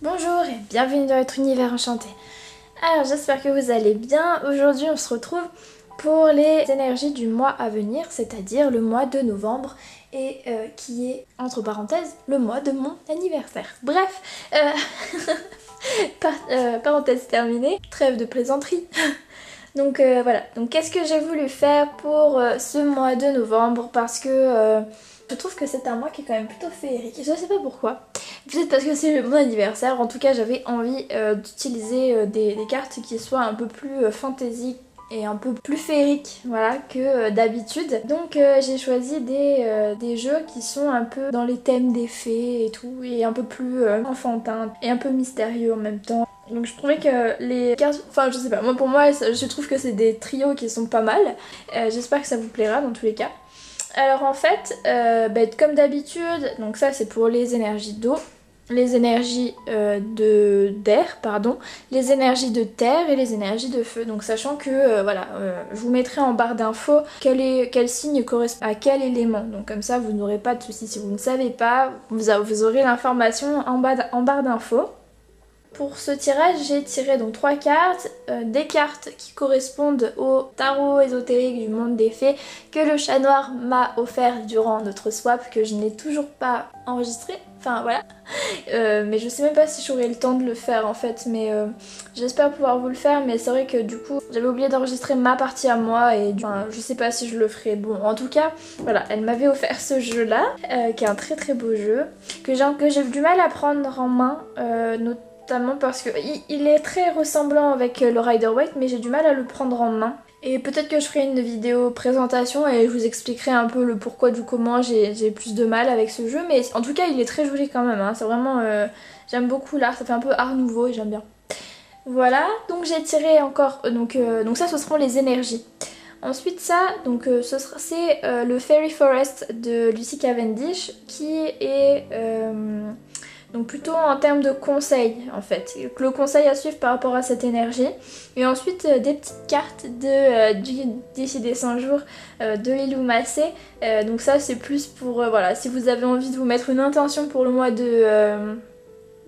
Bonjour et bienvenue dans votre univers enchanté. Alors j'espère que vous allez bien. Aujourd'hui on se retrouve pour les énergies du mois à venir, c'est-à-dire le mois de novembre et qui est, entre parenthèses, le mois de mon anniversaire. Bref, parenthèse terminée, trêve de plaisanterie. Donc voilà, donc qu'est-ce que j'ai voulu faire pour ce mois de novembre parce que je trouve que c'est un mois qui est quand même plutôt féerique. Je sais pas pourquoi. Peut-être parce que c'est mon anniversaire. En tout cas, j'avais envie d'utiliser des cartes qui soient un peu plus fantasy et un peu plus féeriques, voilà, que d'habitude. Donc j'ai choisi des jeux qui sont un peu dans les thèmes des fées et tout, et un peu plus enfantins et un peu mystérieux en même temps. Donc je trouvais que les cartes, enfin je sais pas, moi pour moi je trouve que c'est des trios qui sont pas mal. J'espère que ça vous plaira dans tous les cas. Alors en fait, comme d'habitude, donc ça c'est pour les énergies d'eau, les énergies d'air, pardon, les énergies de terre et les énergies de feu. Donc sachant que je vous mettrai en barre d'infos quel signe correspond à quel élément. Donc comme ça vous n'aurez pas de soucis. Si vous ne savez pas, vous aurez l'information en barre d'infos. Pour ce tirage, j'ai tiré donc 3 cartes, des cartes qui correspondent au tarot ésotérique du monde des fées que le chat noir m'a offert durant notre swap, que je n'ai toujours pas enregistré. Enfin voilà, mais je sais même pas si j'aurai le temps de le faire en fait, mais j'espère pouvoir vous le faire. Mais c'est vrai que du coup j'avais oublié d'enregistrer ma partie à moi et je sais pas si je le ferai. Bon, en tout cas voilà, elle m'avait offert ce jeu là, qui est un très très beau jeu, que j'ai du mal à prendre en main, notamment parce que il est très ressemblant avec le Rider-Waite, mais j'ai du mal à le prendre en main. Et peut-être que je ferai une vidéo présentation et je vous expliquerai un peu le pourquoi du comment j'ai plus de mal avec ce jeu. Mais en tout cas il est très joli quand même, hein. C'est vraiment... j'aime beaucoup l'art, ça fait un peu art nouveau et j'aime bien. Voilà, donc j'ai tiré encore... donc ça ce seront les énergies. Ensuite ça, donc c'est le Fairy Forest de Lucy Cavendish qui est... donc plutôt en termes de conseils en fait, le conseil à suivre par rapport à cette énergie. Et ensuite des petites cartes d'ici des 100 jours de Lilou Massé. Donc ça c'est plus pour, voilà, si vous avez envie de vous mettre une intention pour le mois de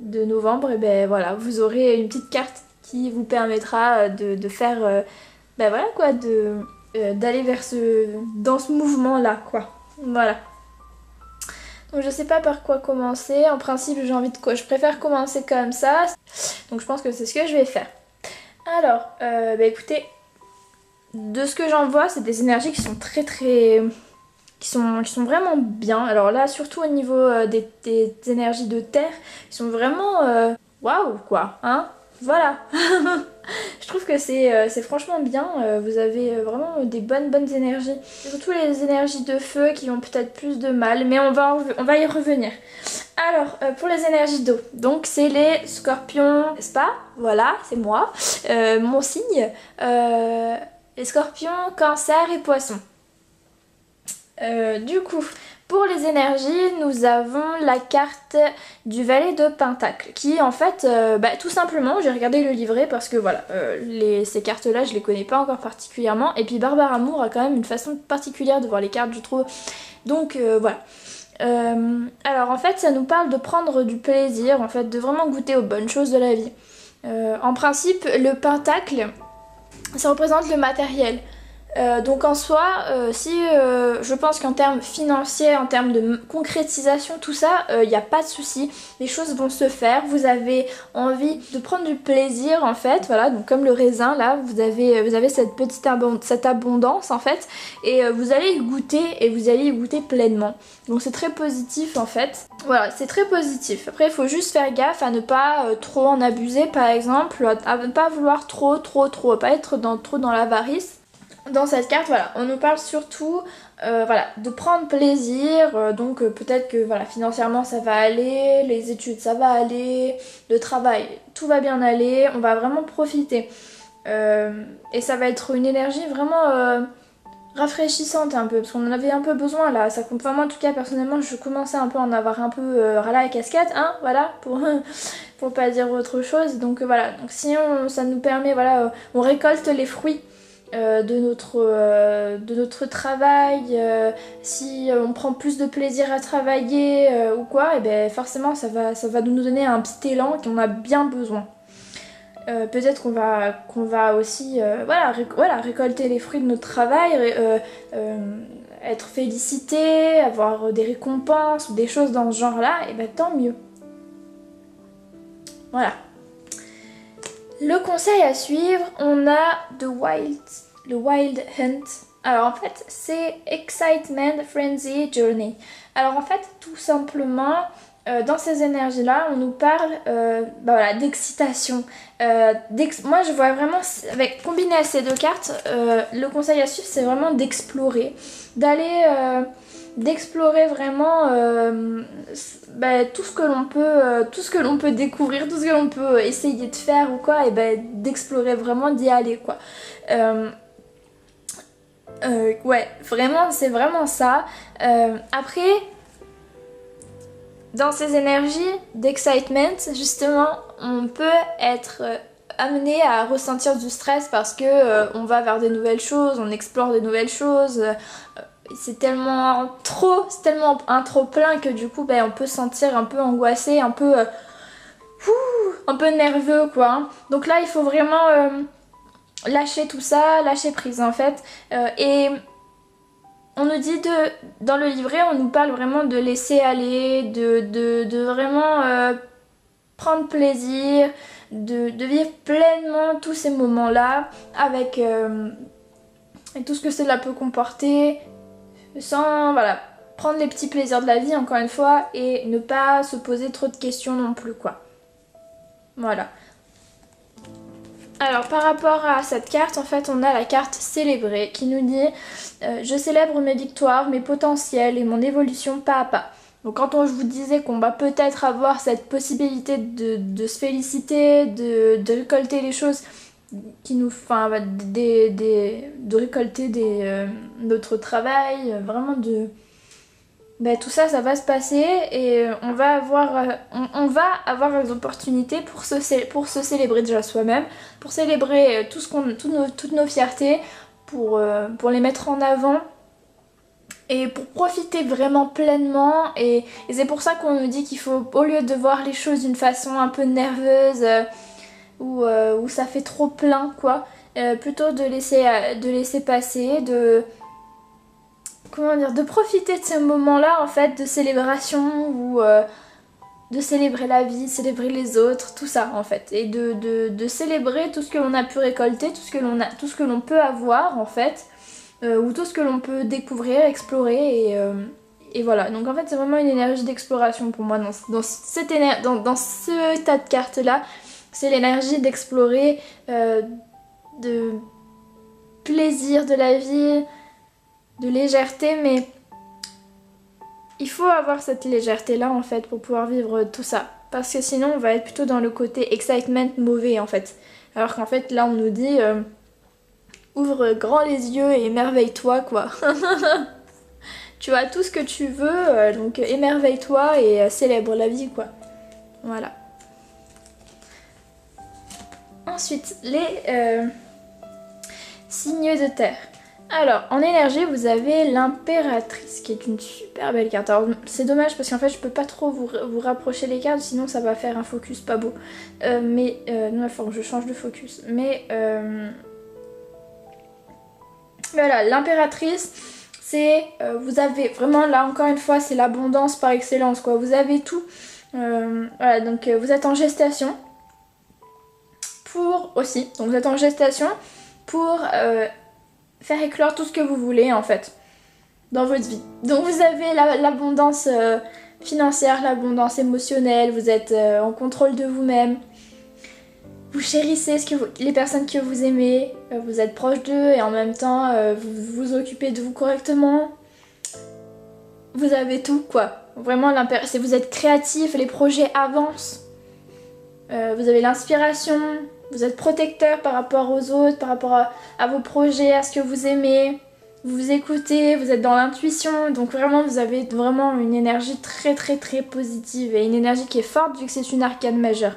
novembre, et ben voilà, vous aurez une petite carte qui vous permettra de faire, ben voilà quoi, d'aller dans ce mouvement là quoi, voilà. Donc je sais pas par quoi commencer. En principe j'ai envie de quoi. Je préfère commencer comme ça. Donc je pense que c'est ce que je vais faire. Alors, écoutez, de ce que j'en vois, c'est des énergies qui sont qui sont vraiment bien. Alors là, surtout au niveau des énergies de terre, ils sont vraiment waouh quoi, hein. Voilà. Je trouve que c'est franchement bien, vous avez vraiment des bonnes énergies. Surtout les énergies de feu qui ont peut-être plus de mal, mais on va y revenir. Alors, pour les énergies d'eau, donc c'est les scorpions, n'est-ce pas? Voilà, c'est moi, mon signe. Les scorpions, cancer et poissons. Du coup, pour les énergies, nous avons la carte du valet de Pentacle qui en fait, tout simplement, j'ai regardé le livret parce que voilà, ces cartes là je les connais pas encore particulièrement, et puis Barbara Moore a quand même une façon particulière de voir les cartes je trouve, donc voilà. Alors en fait ça nous parle de prendre du plaisir, en fait de vraiment goûter aux bonnes choses de la vie. En principe le pentacle ça représente le matériel. Donc en soi, je pense qu'en termes financiers, en termes de concrétisation, tout ça, il n'y a pas de souci. Les choses vont se faire. Vous avez envie de prendre du plaisir en fait, voilà. Donc comme le raisin là, vous avez cette abondance en fait, et vous allez y goûter et vous allez y goûter pleinement. Donc c'est très positif en fait. Voilà, c'est très positif. Après, il faut juste faire gaffe à ne pas trop en abuser, par exemple, à ne pas vouloir trop, à pas être trop dans l'avarice. Dans cette carte, voilà, on nous parle surtout voilà, de prendre plaisir, donc peut-être que voilà, financièrement ça va aller, les études ça va aller, le travail, tout va bien aller, on va vraiment profiter. Et ça va être une énergie vraiment rafraîchissante un peu, parce qu'on en avait un peu besoin là, ça compte. Enfin, moi en tout cas personnellement je commençais un peu à en avoir un peu ras la casquette, hein, voilà, pour pas dire autre chose. Donc voilà, donc si ça nous permet, voilà, on récolte les fruits de notre travail, si on prend plus de plaisir à travailler ou quoi, et ben forcément ça va nous donner un petit élan qu'on a bien besoin. Peut-être qu'on va aussi voilà, récolter les fruits de notre travail, être félicité, avoir des récompenses ou des choses dans ce genre-là, et ben tant mieux. Voilà. Le conseil à suivre, on a le Wild Hunt. Alors en fait, c'est Excitement Frenzy Journey. Alors en fait, tout simplement, dans ces énergies-là, on nous parle voilà, d'excitation. Moi, je vois vraiment, combiné à ces deux cartes, le conseil à suivre, c'est vraiment d'explorer. D'explorer vraiment tout ce que l'on peut découvrir, tout ce que l'on peut essayer de faire ou quoi, et d'explorer vraiment, d'y aller quoi. Ouais, vraiment, c'est vraiment ça. Après, dans ces énergies d'excitement, justement, on peut être amené à ressentir du stress parce que on va vers des nouvelles choses, on explore des nouvelles choses. C'est tellement un trop plein que du coup, on peut se sentir un peu angoissé, un peu nerveux, quoi. Hein. Donc là, il faut vraiment lâcher tout ça, lâcher prise en fait. Et on nous dit dans le livret, on nous parle vraiment de laisser aller, de vraiment prendre plaisir, de vivre pleinement tous ces moments-là avec tout ce que cela peut comporter, sans voilà, prendre les petits plaisirs de la vie encore une fois et ne pas se poser trop de questions non plus quoi. Voilà. Alors par rapport à cette carte, en fait on a la carte célébrer qui nous dit je célèbre mes victoires, mes potentiels et mon évolution pas à pas. Donc quand je vous disais qu'on va peut-être avoir cette possibilité de se féliciter, de récolter les choses qui nous... Enfin, de récolter notre travail, vraiment de... tout ça, ça va se passer et on va avoir des opportunités pour se célébrer déjà soi-même, pour célébrer toutes nos fiertés, pour les mettre en avant et pour profiter vraiment pleinement. Et c'est pour ça qu'on nous dit qu'il faut, au lieu de voir les choses d'une façon un peu nerveuse, où ça fait trop plein, quoi, plutôt de laisser passer, de profiter de ces moments-là en fait de célébration ou de célébrer la vie, célébrer les autres, tout ça en fait, et de célébrer tout ce que l'on a pu récolter, tout ce que l'on peut avoir en fait, ou tout ce que l'on peut découvrir, explorer et voilà. Donc en fait c'est vraiment une énergie d'exploration pour moi dans ce tas de cartes là, c'est l'énergie d'explorer, de plaisir de la vie, de légèreté, mais il faut avoir cette légèreté là en fait pour pouvoir vivre tout ça, parce que sinon on va être plutôt dans le côté excitement mauvais en fait, alors qu'en fait là on nous dit ouvre grand les yeux et émerveille-toi quoi. Tu as tout ce que tu veux, donc émerveille-toi et célèbre la vie quoi, voilà. Ensuite les signes de terre. Alors, en énergie, vous avez l'impératrice, qui est une super belle carte. Alors, c'est dommage parce qu'en fait, je peux pas trop vous rapprocher les cartes, sinon ça va faire un focus pas beau. Non, il faut que je change de focus. Mais, voilà, l'impératrice, c'est... vous avez vraiment, là, encore une fois, c'est l'abondance par excellence, quoi. Vous avez tout. Voilà, donc vous êtes en gestation. Donc vous êtes en gestation pour... faire éclore tout ce que vous voulez en fait dans votre vie. Donc vous avez l'abondance financière, l'abondance émotionnelle, vous êtes en contrôle de vous-même, vous chérissez les personnes que vous aimez, vous êtes proche d'eux et en même temps vous vous occupez de vous correctement. Vous avez tout quoi. Vraiment vous êtes créatif, les projets avancent, vous avez l'inspiration. Vous êtes protecteur par rapport aux autres, par rapport à vos projets, à ce que vous aimez. Vous vous écoutez, vous êtes dans l'intuition. Donc vraiment, vous avez vraiment une énergie très très très positive. Et une énergie qui est forte vu que c'est une arcane majeure.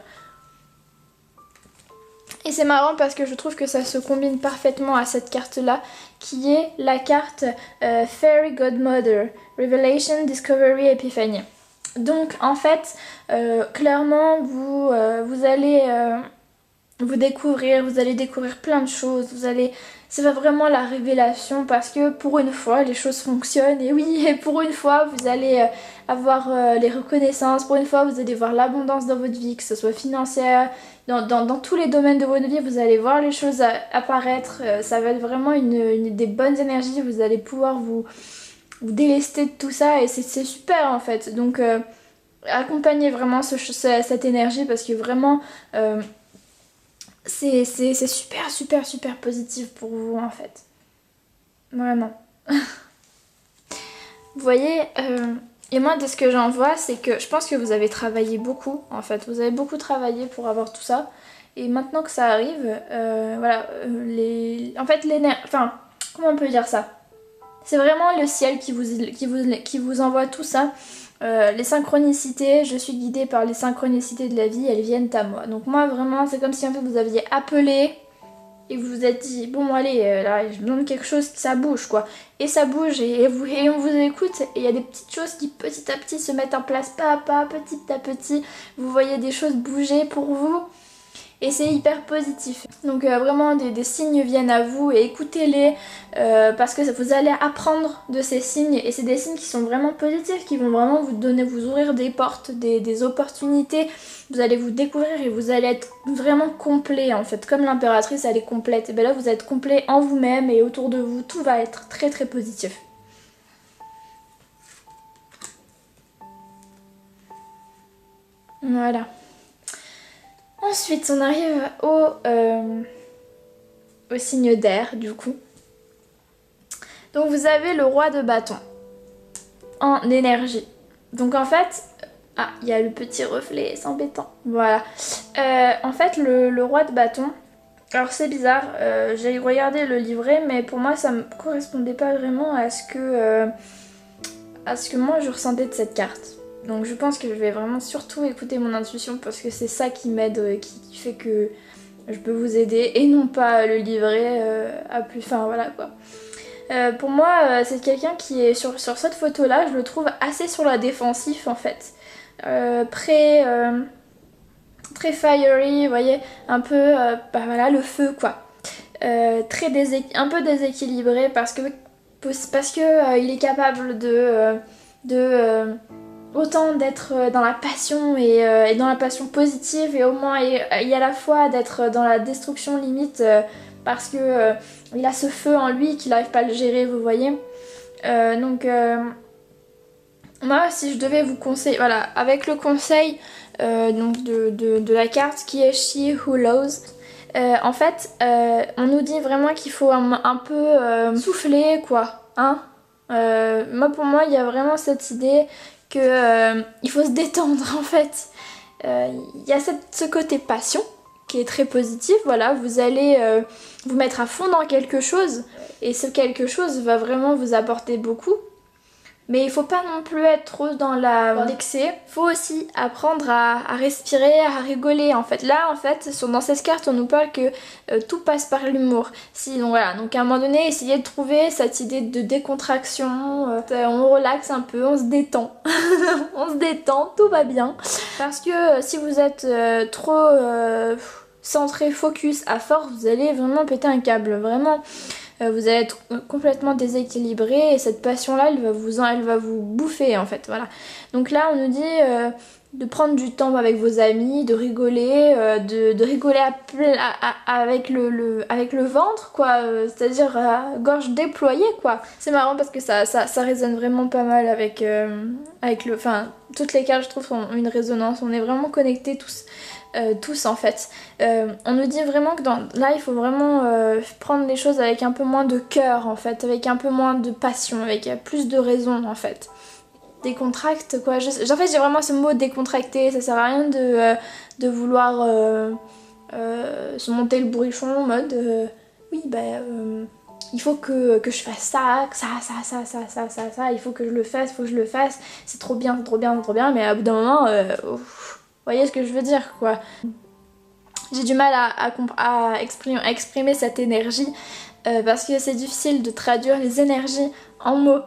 Et c'est marrant parce que je trouve que ça se combine parfaitement à cette carte-là, qui est la carte Fairy Godmother, Revelation, Discovery, Epiphany. Donc en fait, clairement, vous allez vous allez découvrir plein de choses, ça va vraiment la révélation parce que pour une fois les choses fonctionnent et oui, et pour une fois vous allez avoir les reconnaissances, pour une fois vous allez voir l'abondance dans votre vie, que ce soit financière, dans tous les domaines de votre vie, vous allez voir les choses apparaître, ça va être vraiment des bonnes énergies, vous allez pouvoir vous délester de tout ça et c'est super en fait, donc accompagnez vraiment cette énergie parce que vraiment c'est super super super positif pour vous en fait. Vraiment. Vous voyez, et moi de ce que j'en vois, c'est que je pense que vous avez travaillé beaucoup en fait. Vous avez beaucoup travaillé pour avoir tout ça. Et maintenant que ça arrive, voilà, en fait enfin, comment on peut dire ça? C'est vraiment le ciel qui vous envoie tout ça. Les synchronicités, je suis guidée par les synchronicités de la vie, elles viennent à moi. Donc moi vraiment c'est comme si en fait vous aviez appelé et vous vous êtes dit bon allez là je me demande quelque chose, ça bouge quoi. Et ça bouge et on vous écoute et il y a des petites choses qui petit à petit se mettent en place, pas à pas, petit à petit. Vous voyez des choses bouger pour vous. Et c'est hyper positif. Donc vraiment des signes viennent à vous et écoutez-les parce que vous allez apprendre de ces signes et c'est des signes qui sont vraiment positifs, qui vont vraiment vous ouvrir des portes, des opportunités. Vous allez vous découvrir et vous allez être vraiment complet en fait. Comme l'impératrice elle est complète, et bien là vous êtes complet en vous-même et autour de vous, tout va être très très positif. Voilà. Ensuite, on arrive au signe d'air, du coup. Donc, vous avez le roi de bâton en énergie. Donc, en fait... Ah, il y a le petit reflet, c'est embêtant. Voilà. En fait, le roi de bâton... Alors, c'est bizarre. J'ai regardé le livret, mais pour moi, ça ne me correspondait pas vraiment à ce que moi, je ressentais de cette carte. Donc je pense que je vais vraiment surtout écouter mon intuition parce que c'est ça qui m'aide, qui fait que je peux vous aider et non pas le livret à plus... Enfin voilà quoi. Pour moi c'est quelqu'un qui est sur cette photo là, je le trouve assez sur la défensive en fait. Très fiery, vous voyez, un peu bah voilà le feu quoi. Un peu déséquilibré parce que il est capable de autant d'être dans la passion et dans la passion positive et au moins et à la fois d'être dans la destruction limite parce que il a ce feu en lui qu'il n'arrive pas à le gérer, vous voyez. Donc moi si je devais vous conseiller, voilà, avec le conseil donc de la carte qui est She Who Loves, en fait on nous dit vraiment qu'il faut un peu souffler quoi, hein. Pour moi il y a vraiment cette idée que il faut se détendre en fait. Il y a ce côté passion qui est très positif, voilà, vous allez vous mettre à fond dans quelque chose et ce quelque chose va vraiment vous apporter beaucoup. Mais il faut pas non plus être trop dans l'excès. Il faut aussi apprendre à respirer, à rigoler en fait. Là en fait, dans cette carte, on nous parle que tout passe par l'humour. Donc voilà, donc à un moment donné, essayez de trouver cette idée de décontraction. On relaxe un peu, on se détend. On se détend, tout va bien. Parce que si vous êtes trop centré, focus à force, vous allez vraiment péter un câble. Vraiment. Vous allez être complètement déséquilibré et cette passion là elle va vous bouffer en fait, voilà. Donc là on nous dit de prendre du temps avec vos amis, de rigoler, de rigoler avec le ventre quoi, c'est-à-dire gorge déployée quoi. C'est marrant parce que ça résonne vraiment pas mal avec enfin toutes les cartes je trouve ont une résonance, on est vraiment connectés tous en fait. On nous dit vraiment que là il faut vraiment prendre les choses avec un peu moins de cœur en fait, avec un peu moins de passion, avec plus de raison en fait. Décontracte quoi, en fait j'ai vraiment ce mot décontracté, ça sert à rien de vouloir se monter le bourrichon en mode oui bah il faut que je fasse ça, il faut que je le fasse, c'est trop bien, mais à bout d'un moment, vous voyez ce que je veux dire quoi. j'ai du mal à exprimer cette énergie parce que c'est difficile de traduire les énergies en mots.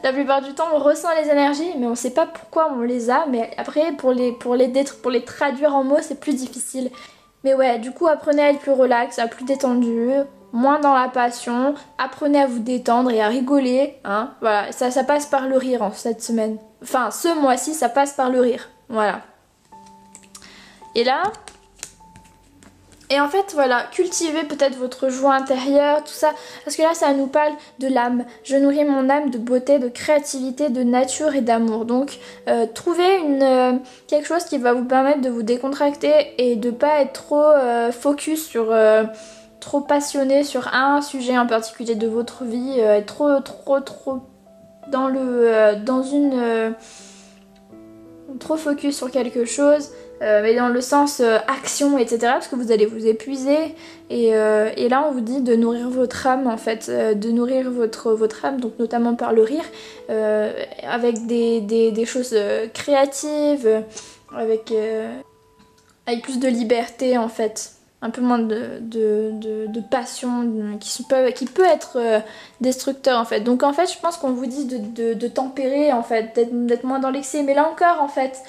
La plupart du temps on ressent les énergies mais on sait pas pourquoi on les a, mais après pour les traduire en mots c'est plus difficile. Mais ouais, du coup apprenez à être plus relax, à plus détendu, moins dans la passion, apprenez à vous détendre et à rigoler, hein. Voilà, ça passe par le rire en cette semaine. Enfin ce mois-ci ça passe par le rire, voilà. Et là... Et en fait, voilà, cultivez peut-être votre joie intérieure, tout ça. Parce que là, ça nous parle de l'âme. Je nourris mon âme de beauté, de créativité, de nature et d'amour. Donc, trouvez quelque chose qui va vous permettre de vous décontracter et de pas être trop focus sur... trop passionné sur un sujet en particulier de votre vie. Être trop dans une... trop focus sur quelque chose. Mais dans le sens action, etc. Parce que vous allez vous épuiser. Et là, on vous dit de nourrir votre âme, en fait. De nourrir votre âme, donc notamment par le rire. Avec des choses créatives. Avec plus de liberté, en fait. Un peu moins de passion qui peut être destructeur, en fait. Donc, en fait, je pense qu'on vous dit de tempérer, en fait. D'être moins dans l'excès. Mais là encore, en fait...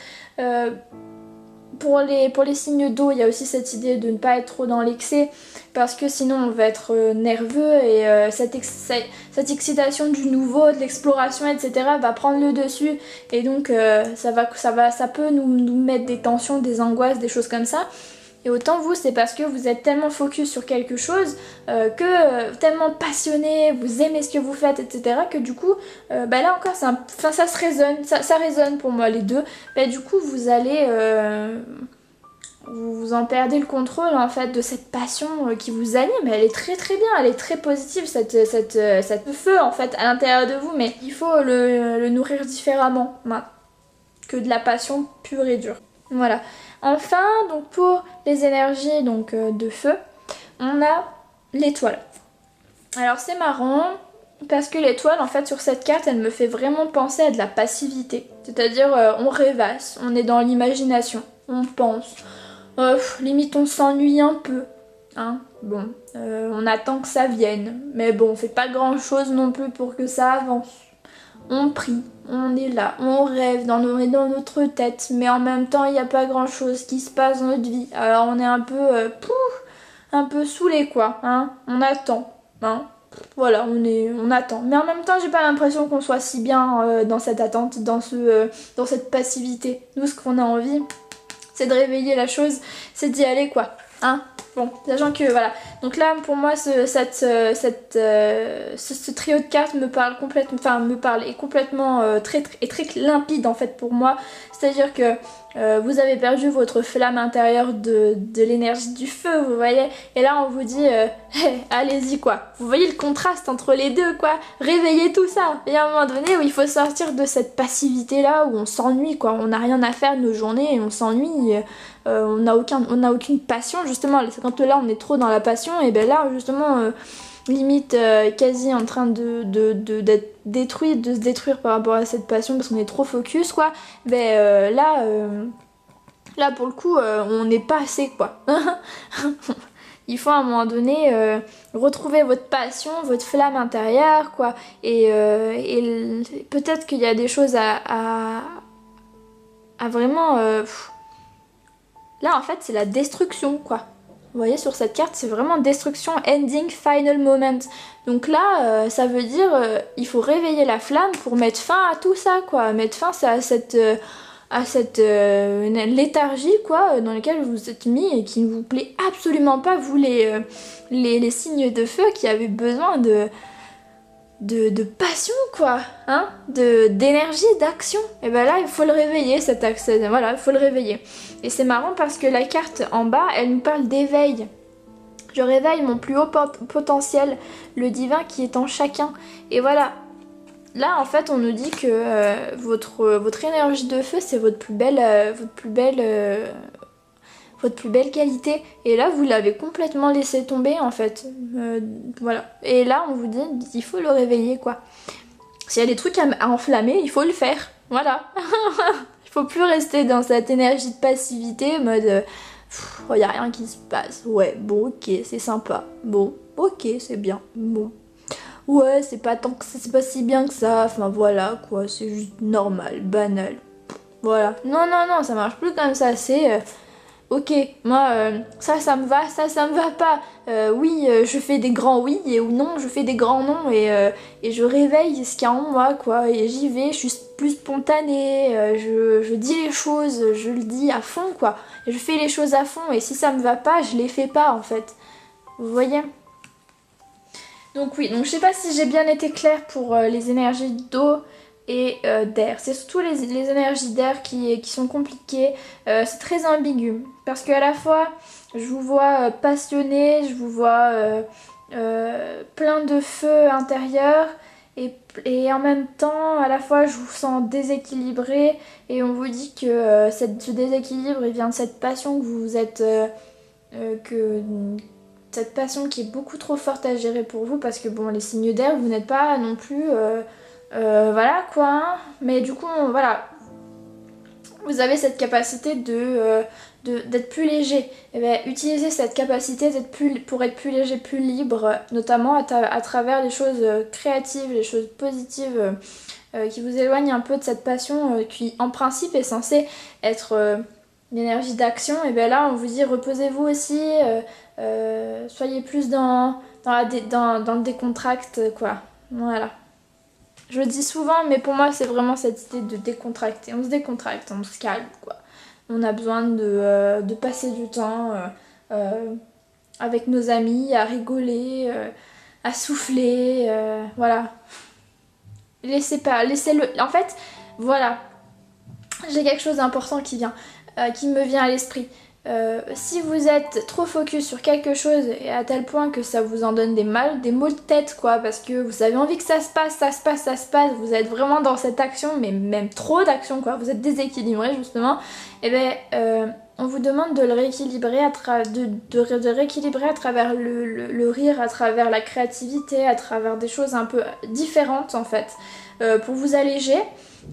Pour les signes d'eau, il y a aussi cette idée de ne pas être trop dans l'excès parce que sinon on va être nerveux et cette excitation du nouveau, de l'exploration, etc. va prendre le dessus et donc ça peut nous mettre des tensions, des angoisses, des choses comme ça. Et autant vous, c'est parce que vous êtes tellement focus sur quelque chose, tellement passionné, vous aimez ce que vous faites, etc. que du coup, là encore, ça se résonne, ça résonne pour moi les deux. Du coup, vous allez... vous en perdez le contrôle en fait de cette passion qui vous anime. Elle est très très bien, elle est très positive, cette feu en fait à l'intérieur de vous. Mais il faut le nourrir différemment que de la passion pure et dure. Voilà. Enfin, donc pour les énergies de feu, on a l'étoile. Alors c'est marrant parce que l'étoile, en fait, sur cette carte, elle me fait vraiment penser à de la passivité. C'est-à-dire, on rêvasse, on est dans l'imagination, on pense. Limite, on s'ennuie un peu. Hein, bon, on attend que ça vienne. Mais bon, on fait pas grand-chose non plus pour que ça avance. On prie, on est là, on rêve dans notre tête, mais en même temps il n'y a pas grand chose qui se passe dans notre vie. Alors on est un peu saoulé quoi, hein. On attend, hein. Voilà, on attend. Mais en même temps j'ai pas l'impression qu'on soit si bien dans cette attente, dans cette passivité. Nous ce qu'on a envie, c'est de réveiller la chose, c'est d'y aller quoi, hein. Bon, sachant que voilà, donc là pour moi ce trio de cartes me parle complètement, est complètement très limpide en fait pour moi. C'est-à-dire que vous avez perdu votre flamme intérieure de l'énergie du feu, vous voyez. Et là on vous dit, hey, allez-y quoi. Vous voyez le contraste entre les deux quoi. Réveillez tout ça. Il y a un moment donné où il faut sortir de cette passivité là où on s'ennuie quoi. On n'a rien à faire de nos journées et on s'ennuie. On n'a aucune passion justement. Quand là on est trop dans la passion et ben là justement limite quasi en train d'être détruit, de se détruire par rapport à cette passion parce qu'on est trop focus quoi. Là pour le coup on n'est pas assez quoi. Il faut à un moment donné retrouver votre passion, votre flamme intérieure quoi. Et peut-être qu'il y a des choses à vraiment... Là en fait c'est la destruction quoi. Vous voyez sur cette carte c'est vraiment destruction, ending, final moment. Donc là ça veut dire il faut réveiller la flamme pour mettre fin à tout ça quoi. Mettre fin à cette léthargie quoi dans laquelle vous vous êtes mis et qui ne vous plaît absolument pas. Vous les signes de feu qui avaient besoin de passion quoi, hein, d'énergie, d'action. Et ben là il faut le réveiller cet axe, voilà, il faut le réveiller. Et c'est marrant parce que la carte en bas elle nous parle d'éveil. Je réveille mon plus haut potentiel, le divin qui est en chacun. Et voilà, là en fait on nous dit que votre énergie de feu c'est votre plus belle qualité, et là vous l'avez complètement laissé tomber en fait. Voilà, et là on vous dit il faut le réveiller quoi. S'il y a des trucs à enflammer, il faut le faire, voilà. Il faut plus rester dans cette énergie de passivité mode oh, y a rien qui se passe. Ouais, bon, ok, c'est sympa. Bon, ok, c'est bien. Bon. Ouais, c'est pas tant que ça, c'est pas si bien que ça. Enfin voilà, quoi, c'est juste normal, banal. Voilà. Non, non, non, ça marche plus comme ça. C'est ok, moi, ça me va, ça me va pas. Oui, je fais des grands oui, et ou non, je fais des grands non, et je réveille ce qu'il y a en moi, quoi. Et j'y vais, je suis plus spontanée, je dis les choses, je le dis à fond, quoi. Et je fais les choses à fond, et si ça me va pas, je les fais pas, en fait. Vous voyez? Donc oui, donc je sais pas si j'ai bien été claire pour les énergies d'eau et d'air. C'est surtout les énergies d'air qui sont compliquées. C'est très ambigu parce qu'à la fois je vous vois passionné, je vous vois plein de feu intérieur et en même temps à la fois je vous sens déséquilibré et on vous dit que ce déséquilibre il vient de cette passion que vous êtes... que cette passion qui est beaucoup trop forte à gérer pour vous parce que bon les signes d'air vous n'êtes pas non plus voilà quoi hein. Mais du coup voilà vous avez cette capacité d'être plus léger et bien utilisez cette capacité pour être plus léger, plus libre notamment à travers les choses créatives, les choses positives qui vous éloignent un peu de cette passion qui en principe est censée être l'énergie d'action. Et bien là on vous dit reposez-vous aussi, soyez plus dans le décontracte quoi. Voilà. Je le dis souvent mais pour moi c'est vraiment cette idée de décontracter. On se décontracte, on se calme quoi. On a besoin de passer du temps avec nos amis, à rigoler, à souffler, voilà. Laissez-le. En fait, voilà. J'ai quelque chose d'important qui me vient à l'esprit. Si vous êtes trop focus sur quelque chose et à tel point que ça vous en donne des maux de tête quoi, parce que vous avez envie que ça se passe, vous êtes vraiment dans cette action, mais même trop d'action quoi, vous êtes déséquilibré justement, et bien on vous demande de le rééquilibrer de rééquilibrer à travers le rire, à travers la créativité, à travers des choses un peu différentes en fait, pour vous alléger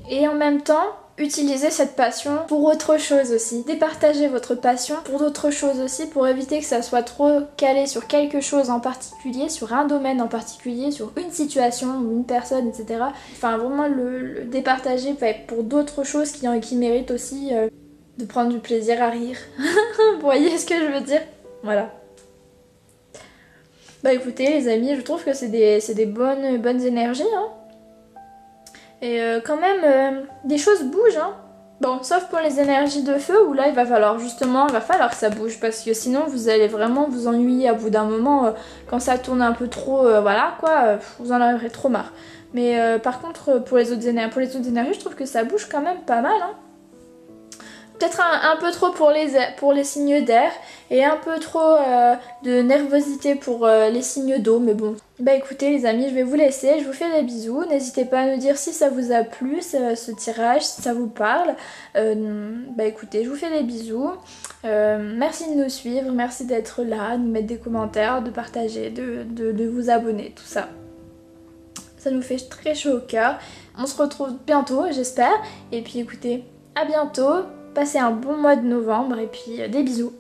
et en même temps utilisez cette passion pour autre chose aussi. Départagez votre passion pour d'autres choses aussi pour éviter que ça soit trop calé sur quelque chose en particulier, sur un domaine en particulier, sur une situation ou une personne, etc. Enfin vraiment le départager pour d'autres choses qui méritent aussi de prendre du plaisir à rire. Vous voyez ce que je veux dire? Voilà. Bah écoutez les amis, je trouve que c'est des bonnes énergies hein. Et quand même, des choses bougent, hein. Bon, sauf pour les énergies de feu, où là, il va falloir que ça bouge, parce que sinon, vous allez vraiment vous ennuyer à bout d'un moment, quand ça tourne un peu trop, voilà, quoi, vous en aurez trop marre. Mais par contre, pour les autres énergies, je trouve que ça bouge quand même pas mal, hein. Peut-être un peu trop pour les signes d'air et un peu trop de nervosité pour les signes d'eau, mais bon. Bah écoutez les amis, je vais vous laisser, je vous fais des bisous, n'hésitez pas à nous dire si ça vous a plu, ce tirage, si ça vous parle. Bah écoutez, je vous fais des bisous, merci de nous suivre, merci d'être là, de nous mettre des commentaires, de partager, de vous abonner, tout ça. Ça nous fait très chaud au cœur. On se retrouve bientôt, j'espère, et puis écoutez, à bientôt. Passez un bon mois de novembre et puis des bisous.